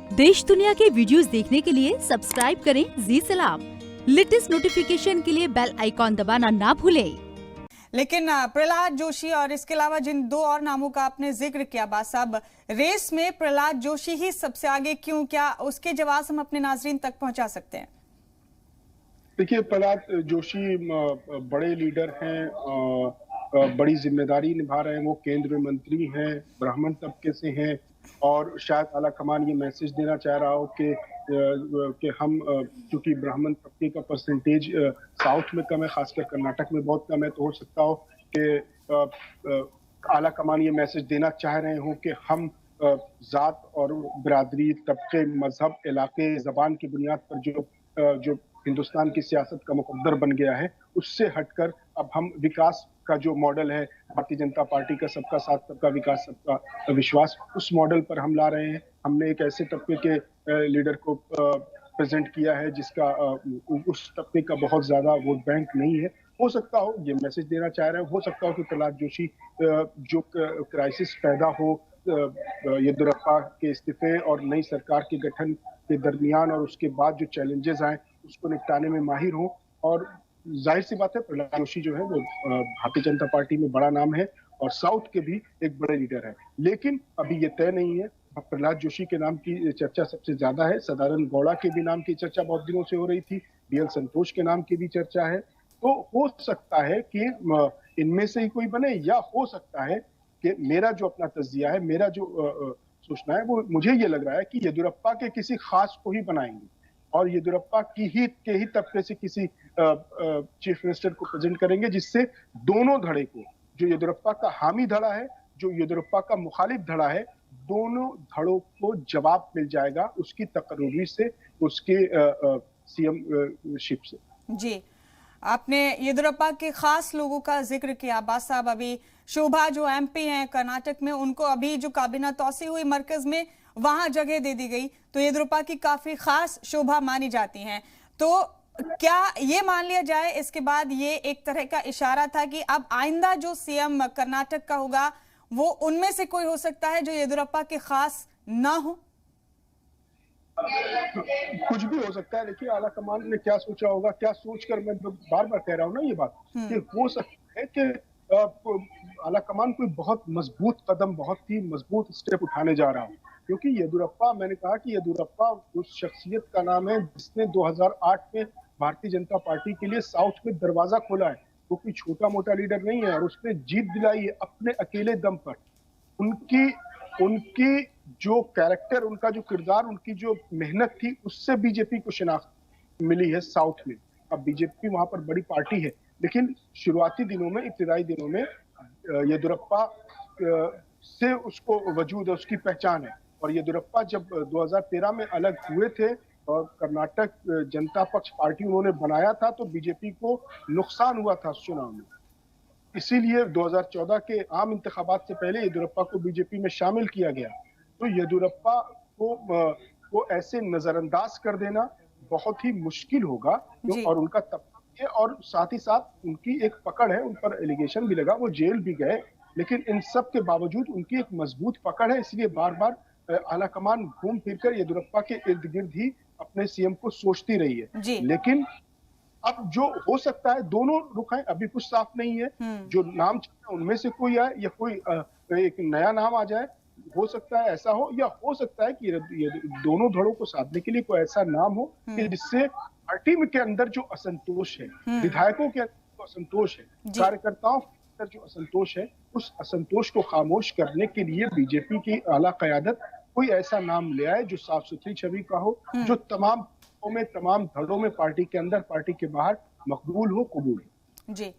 देश दुनिया के वीडियोस देखने के लिए सब्सक्राइब करें जी सलाम। लेटेस्ट नोटिफिकेशन के लिए बेल आइकॉन दबाना ना भूलें। लेकिन प्रहलाद जोशी और इसके अलावा जिन दो और नामों का आपने जिक्र किया बात साहब, रेस में प्रहलाद जोशी ही सबसे आगे क्यों? क्या उसके जवाब हम अपने नाजरीन तक पहुंचा सकते हैं? देखिए, प्रहलाद जोशी बड़े लीडर हैं, बड़ी जिम्मेदारी निभा रहे हैं। वो केंद्रीय मंत्री हैं, ब्राह्मण तबके से हैं और शायद आला कमान ये मैसेज देना चाह रहा हो कि हम क्योंकि ब्राह्मण तबके का परसेंटेज साउथ में कम है, खासकर कर्नाटक में बहुत कम है, तो हो सकता हो कि आला कमान ये मैसेज देना चाह रहे हो कि हम जात और बिरादरी, तबके, मजहब, इलाके, जबान की बुनियाद पर जो हिंदुस्तान की सियासत का मुकद्दर बन गया है, उससे हटकर अब हम विकास का जो मॉडल है भारतीय जनता पार्टी का, सबका साथ सबका विकास सबका विश्वास, उस मॉडल पर हम ला रहे हैं। हमने एक ऐसे तबके के लीडर को प्रेजेंट किया है जिसका उस तबके का बहुत ज्यादा वोट बैंक नहीं है। हो सकता हो ये मैसेज देना चाह रहे हो सकता हो कि प्रहलाद जोशी जो क्राइसिस पैदा हो येदियुरप्पा के इस्तीफे और नई सरकार के गठन के दरमियान और उसके बाद जो चैलेंजेस आए उसको निपटाने में माहिर हो। और जाहिर सी बात है प्रहलाद जोशी जो है वो भारतीय जनता पार्टी में बड़ा नाम है और साउथ के भी एक बड़े लीडर है, लेकिन अभी ये तय नहीं है। प्रहलाद जोशी के नाम की चर्चा सबसे ज्यादा है, सदानंद गौड़ा के भी नाम की चर्चा बहुत दिनों से हो रही थी, बीएल संतोष के नाम की भी चर्चा है। तो हो सकता है कि इनमें से ही कोई बने, या हो सकता है कि मेरा जो अपना तज्जिया है, मेरा जो सोचना है, वो मुझे ये लग रहा है कि येदियुरप्पा के किसी खास को ही बनाएंगे और येदियुरप्पा के ही तबके से किसी चीफ मिनिस्टर को प्रेजेंट करेंगे, जिससे दोनों धड़े को, जो येदियुरप्पा का हामी धड़ा है, जो येदियुरप्पा का मुखालिफ धड़ा है, दोनों धड़ों को जवाब मिल जाएगा उसकी तकर्रुरी से, उसके सीएम शिप से। जी, आपने येदियुरप्पा के खास लोगों का जिक्र किया अब्बास साहब। अभी शोभा जो एमपी हैं कर्नाटक में, उनको अभी जो काबीना तौसी हुई मरकज में, वहां जगह दे दी गई, तो येदियुरप्पा की काफी खास शोभा मानी जाती हैं। तो क्या ये मान लिया जाए इसके बाद ये एक तरह का इशारा था कि अब आइंदा जो सीएम कर्नाटक का होगा वो उनमें से कोई हो सकता है जो येदियुरप्पा के खास ना हो? कुछ भी हो सकता है। देखिए, आला कमान ने क्या सोचा होगा, क्या सोचकर, मैं बार बार कह रहा हूँ ना ये बात, कि हो सकता है कि आला कमान कोई बहुत मजबूत कदम, बहुत ही मजबूत स्टेप उठाने जा रहा हो, क्योंकि येदियुरप्पा, मैंने कहा कि येदियुरप्पा उस शख्सियत का नाम है जिसने 2008 में भारतीय जनता पार्टी के लिए साउथ में दरवाजा खोला है। वो कोई छोटा मोटा लीडर नहीं है और उसने जीत दिलाई है अपने अकेले दम पर। उनकी जो कैरेक्टर, उनका जो किरदार, उनकी जो मेहनत थी, उससे बीजेपी को शिनाख्त मिली है साउथ में। अब बीजेपी वहां पर बड़ी पार्टी है, लेकिन शुरुआती दिनों में, इब्तिदाई दिनों में येदियुरप्पा से उसको वजूद है, उसकी पहचान है। और येदियुरप्पा जब 2013 में अलग हुए थे और कर्नाटक जनता पक्ष पार्टी उन्होंने बनाया था, तो बीजेपी को नुकसान हुआ था उस चुनाव में। इसीलिए 2014 के आम इंतखाबात से पहले येदियुरप्पा को बीजेपी में शामिल किया गया। तो येदियुरप्पा को ऐसे नजरअंदाज कर देना बहुत ही मुश्किल होगा, और उनका तबका, और साथ ही साथ उनकी एक पकड़ है, उन पर एलिगेशन भी लगा, वो जेल भी गए, लेकिन इन सब के बावजूद उनकी एक मजबूत पकड़ है। इसलिए बार बार आला कमान घूम फिरकर येदियुरप्पा के इर्द गिर्द ही अपने सीएम को सोचती रही है। लेकिन अब जो हो सकता है, दोनों रुख हैं, अभी कुछ साफ नहीं है। जो नाम उनमें से कोई आए या कोई एक नया नाम आ जाए, हो सकता है ऐसा हो, या हो सकता है कि ये दोनों धड़ों को साधने के लिए कोई ऐसा नाम हो कि जिससे पार्टी में के अंदर जो असंतोष है, विधायकों के अंदर जो असंतोष है, कार्यकर्ताओं के अंदर जो असंतोष है, उस असंतोष को खामोश करने के लिए बीजेपी की आला क़यादत कोई ऐसा नाम ले आए जो साफ सुथरी छवि का हो, जो तमाम धड़ों में, पार्टी के अंदर, पार्टी के बाहर मकबूल हो, कबूल हो। जी।